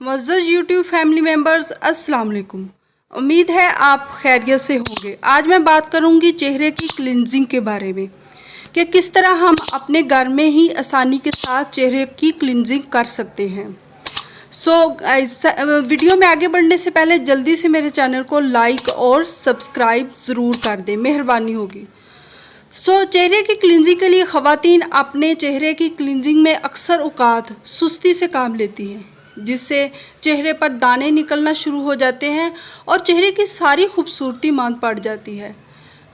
मुअज़्ज़ज़ YouTube family members, अस्सलाम वालेकुम। उम्मीद है आप खैरियत से होंगे। आज मैं बात करूंगी चेहरे की क्लिनजिंग के बारे में कि किस तरह हम अपने घर में ही आसानी के साथ चेहरे की क्लिनजिंग कर सकते हैं। वीडियो में आगे बढ़ने से पहले जल्दी से मेरे चैनल को लाइक और सब्सक्राइब ज़रूर कर दें, मेहरबानी होगी। चेहरे की क्लिनजिंग के लिए ख़वातीन अपने चेहरे की क्लिनजिंग में अक्सर औक़ात सुस्ती से काम लेती हैं, जिससे चेहरे पर दाने निकलना शुरू हो जाते हैं और चेहरे की सारी खूबसूरती मांद पड़ जाती है।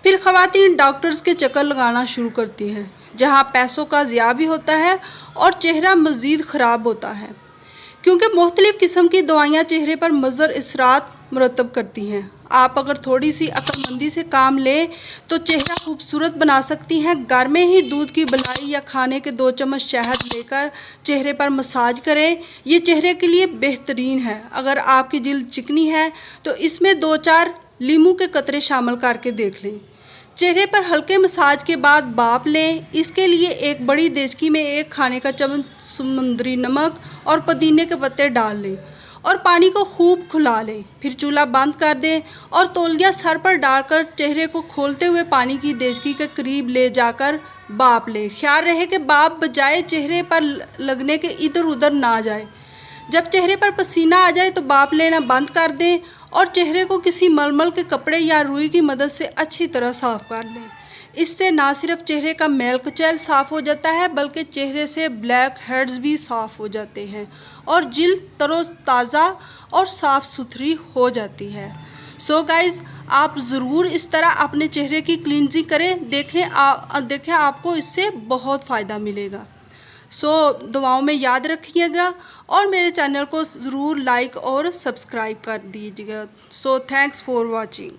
फिर ख़वातीन डॉक्टर्स के चक्कर लगाना शुरू करती हैं, जहां पैसों का ज़िया भी होता है और चेहरा मज़ीद ख़राब होता है, क्योंकि मुख्तलिफ़ किस्म की दवाइयाँ चेहरे पर मुज़र असरात मुरतब करती हैं। आप अगर थोड़ी सी अक्लमंदी से काम लें तो चेहरा खूबसूरत बना सकती हैं। घर में ही दूध की मलाई या खाने के 2 चम्मच शहद लेकर चेहरे पर मसाज करें। ये चेहरे के लिए बेहतरीन है। अगर आपकी जिल्द चिकनी है तो इसमें 2-4 लीमू के कतरे शामिल करके देख लें। चेहरे पर हल्के मसाज के बाद भाप लें। इसके लिए एक बड़ी देचकी में 1 खाने का चम्मच समुद्री नमक और पुदीने के पत्ते डाल लें और पानी को खूब खौला लें। फिर चूल्हा बंद कर दें और तौलिया सर पर डालकर चेहरे को खोलते हुए पानी की देचकी के करीब ले जाकर भाप लें। ख्याल रहे कि भाप बजाय चेहरे पर लगने के इधर उधर ना जाए। जब चेहरे पर पसीना आ जाए तो भाप लेना बंद कर दें और चेहरे को किसी मलमल के कपड़े या रुई की मदद से अच्छी तरह साफ़ कर लें। इससे ना सिर्फ चेहरे का मैल कुचैल साफ़ हो जाता है, बल्कि चेहरे से ब्लैक हेड्स भी साफ़ हो जाते हैं और जिल्द तरोताज़ा और साफ़ सुथरी हो जाती है। गाइज़, आप ज़रूर इस तरह अपने चेहरे की क्लींजिंग करें। देखें आपको इससे बहुत फ़ायदा मिलेगा। दुआओं में याद रखिएगा और मेरे चैनल को ज़रूर लाइक और सब्सक्राइब कर दीजिएगा। Thanks for watching.